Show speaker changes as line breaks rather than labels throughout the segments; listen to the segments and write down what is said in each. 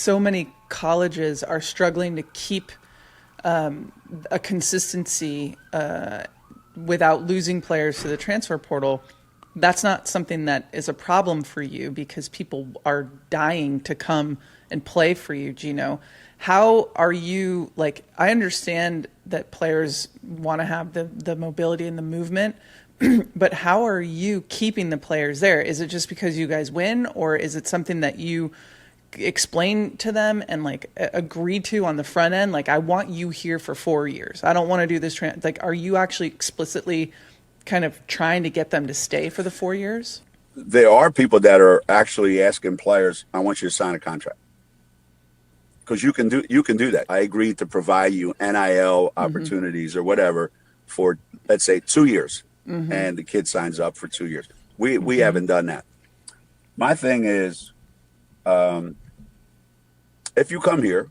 so many colleges are struggling to keep a consistency without losing players to the transfer portal. That's not something that is a problem for you because people are dying to come and play for you, Geno. How are you, like, I understand that players want to have the mobility and the movement, but how are you keeping the players there? Is it just because you guys win, or is it something that you explain to them and like agree to on the front end? Like, I want you here for 4 years. I don't want to do this. Like, are you actually explicitly kind of trying to get them to stay for the 4 years?
There are people that are actually asking players, I want you to sign a contract. Because you can do that. I agreed to provide you NIL opportunities or whatever for, let's say, 2 years. And the kid signs up for 2 years. We haven't done that. My thing is, if you come here,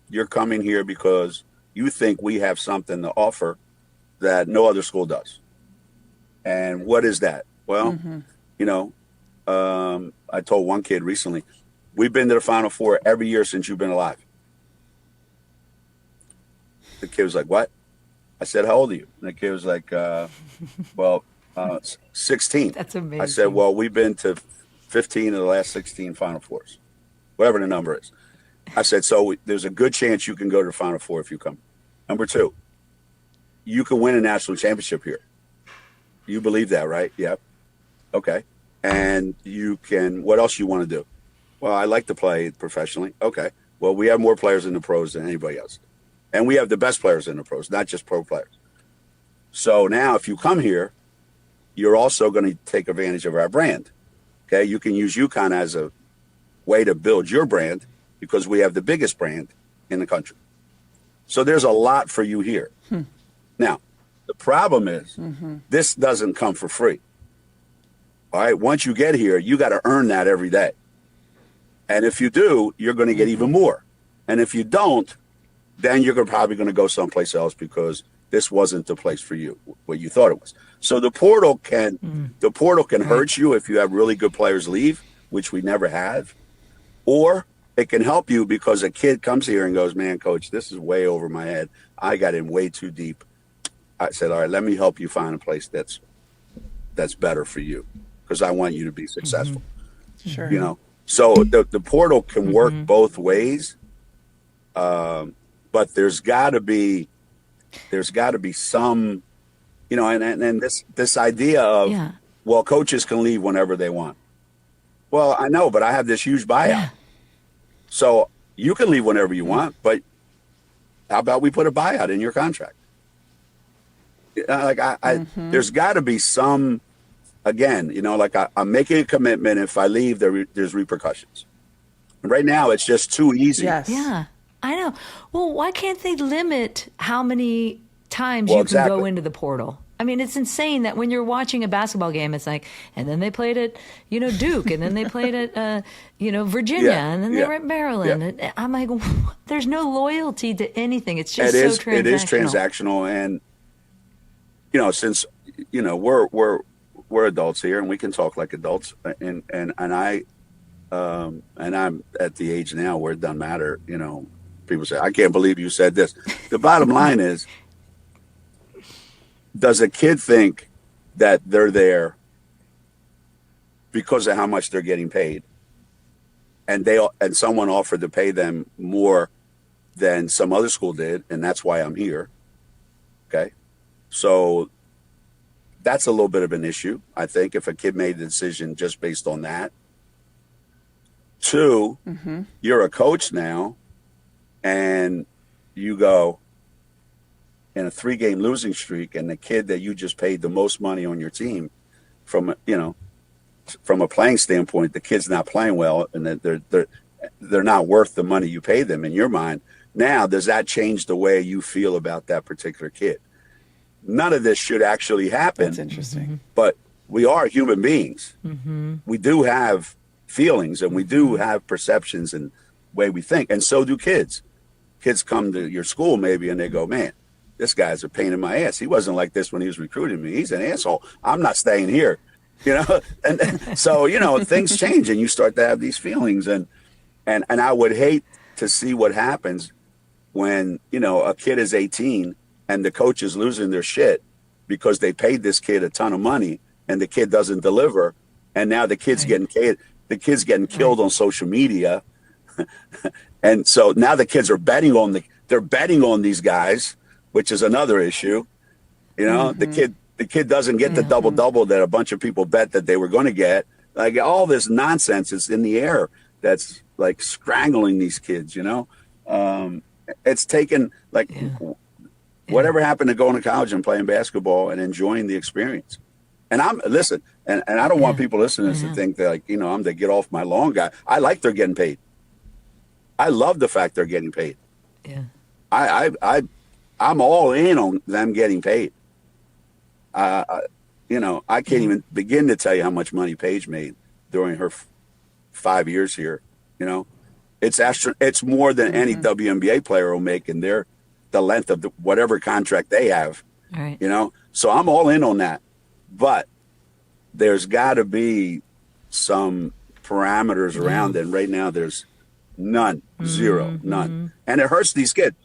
you're coming here because you think we have something to offer that no other school does. And what is that? Well, you know, I told one kid recently, we've been to the Final Four every year since you've been alive. The kid was like, what? I said, how old are you? And the kid was like, 16.
That's amazing.
I said, well, we've been to 15 of the last 16 Final Fours, whatever the number is. I said, so there's a good chance you can go to the Final Four if you come. Number two, you can win a national championship here. You believe that, right? Yep. Okay. And you can, what else you want to do? Well, I like to play professionally. Okay. Well, we have more players in the pros than anybody else. And we have the best players in the pros, not just pro players. So now if you come here, you're also going to take advantage of our brand. Okay. You can use UConn as a way to build your brand because we have the biggest brand in the country. So there's a lot for you here. Now, the problem is this doesn't come for free. All right. Once you get here, you got to earn that every day. And if you do, you're going to get even more. And if you don't, then you're probably going to go someplace else because this wasn't the place for you, what you thought it was. So the portal can hurt you if you have really good players leave, which we never have, or it can help you because a kid comes here and goes, man, coach, this is way over my head. I got in way too deep. I said, all right, let me help you find a place that's better for you because I want you to be successful.
Sure.
You know, so the portal can work both ways. But there's got to be some, you know, and this idea of, well, coaches can leave whenever they want. Well, I know, but I have this huge buyout.
Yeah.
So you can leave whenever you want, but how about we put a buyout in your contract? Like there's got to be some, again, you know, like I'm making a commitment. If I leave, there's repercussions. Right now, it's just too easy.
Yes.
Yeah, I know. Well, why can't they limit how many times you can go into the portal? I mean, it's insane that when you're watching a basketball game, it's like, and then they played at, you know, Duke, and then they played at, you know, Virginia, and then they were at Maryland. And I'm like, there's no loyalty to anything. It's just so transactional.
It is transactional, and you know, since you know we're adults here, and we can talk like adults, and I'm at the age now where it doesn't matter. You know, people say, I can't believe you said this. The bottom line is, does a kid think that they're there because of how much they're getting paid, and someone offered to pay them more than some other school did, and that's why I'm here? Okay, so that's a little bit of an issue, I think, if a kid made the decision just based on that. Two, you're a coach now, and you go in a 3-game losing streak, and the kid that you just paid the most money on your team, from a playing standpoint, the kid's not playing well, and they're not worth the money you pay them in your mind. Now, does that change the way you feel about that particular kid? None of this should actually happen.
That's interesting.
But we are human beings. We do have feelings, and we do have perceptions and way we think, and so do kids. Kids come to your school maybe, and they go, man, this guy's a pain in my ass. He wasn't like this when he was recruiting me. He's an asshole. I'm not staying here, you know? And so, you know, things change, and you start to have these feelings. And And I would hate to see what happens when, you know, a kid is 18 and the coach is losing their shit because they paid this kid a ton of money and the kid doesn't deliver. And now the kid's getting killed on social media. And so now the kids are betting on these guys, which is another issue. You know, the kid doesn't get the double that a bunch of people bet that they were going to get. Like all this nonsense is in the air that's like strangling these kids, you know. It's taken like whatever happened to going to college and playing basketball and enjoying the experience. And I don't want people listening to think that, like, you know, I'm the get off my lawn guy. I like they're getting paid. I love the fact they're getting paid.
Yeah.
I'm all in on them getting paid. You know, I can't even begin to tell you how much money Paige made during her 5 years here. You know, it's more than any WNBA player will make in the length of whatever contract they have.
Right.
You know, so I'm all in on that. But there's got to be some parameters around it. And right now there's none, zero, none. And it hurts these kids.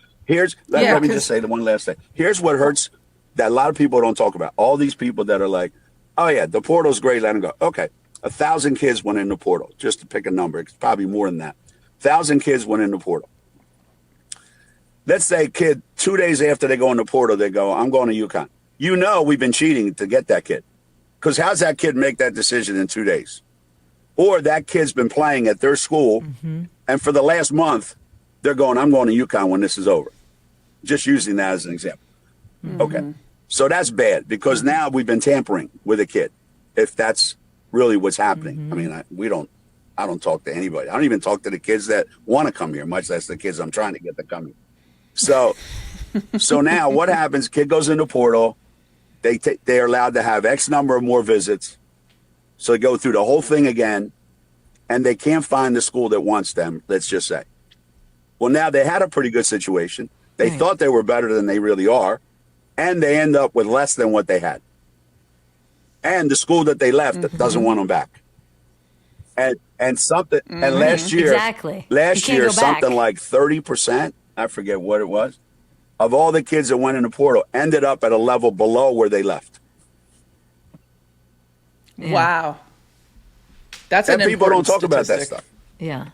Let me just say the one last thing. Here's what hurts that a lot of people don't talk about. All these people that are like, oh yeah, the portal's great, let them go. Okay, 1,000 kids went in the portal, just to pick a number. It's probably more than that. 1,000 kids went in the portal. Let's say kid, 2 days after they go in the portal, they go, I'm going to UConn. You know we've been cheating to get that kid. Because how's that kid make that decision in 2 days? Or that kid's been playing at their school, and for the last month, they're going, I'm going to UConn when this is over. Just using that as an example. Okay. So that's bad because now we've been tampering with a kid, if that's really what's happening. I mean, I don't talk to anybody. I don't even talk to the kids that want to come here, much less the kids I'm trying to get to come here. So now what happens? Kid goes in the portal. They're allowed to have X number of more visits. So they go through the whole thing again, and they can't find the school that wants them, let's just say. Well, now they had a pretty good situation. They thought they were better than they really are, and they end up with less than what they had. And the school that they left doesn't want them back. And something and last year something like 30%, I forget what it was, of all the kids that went in the portal ended up at a level below where they left.
Yeah. Wow. That's an
people don't talk
statistic.
about that stuff.
Yeah.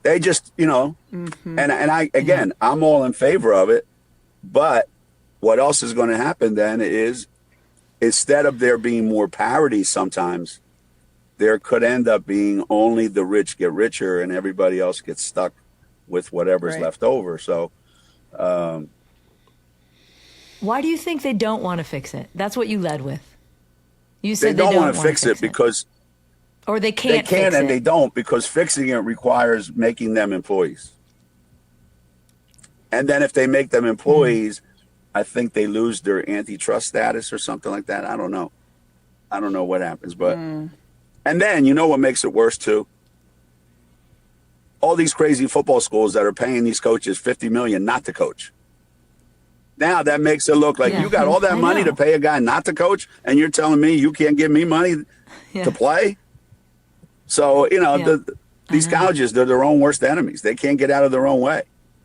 They just, you know, and I, again, I'm all in favor of it. But what else is going to happen then is instead of there being more parity sometimes, there could end up being only the rich get richer and everybody else gets stuck with whatever's left over. So,
why do you think they don't want to fix it? That's what you led with. You said
they don't want to fix it because...
Or they can't fix it.
They can and they don't because fixing it requires making them employees. And then if they make them employees, I think they lose their antitrust status or something like that. I don't know. I don't know what happens. But and then you know what makes it worse too? All these crazy football schools that are paying these coaches $50 million not to coach. Now that makes it look like you got all that money to pay a guy not to coach, and you're telling me you can't give me money to play? So, you know, these colleges, they're their own worst enemies. They can't get out of their own way.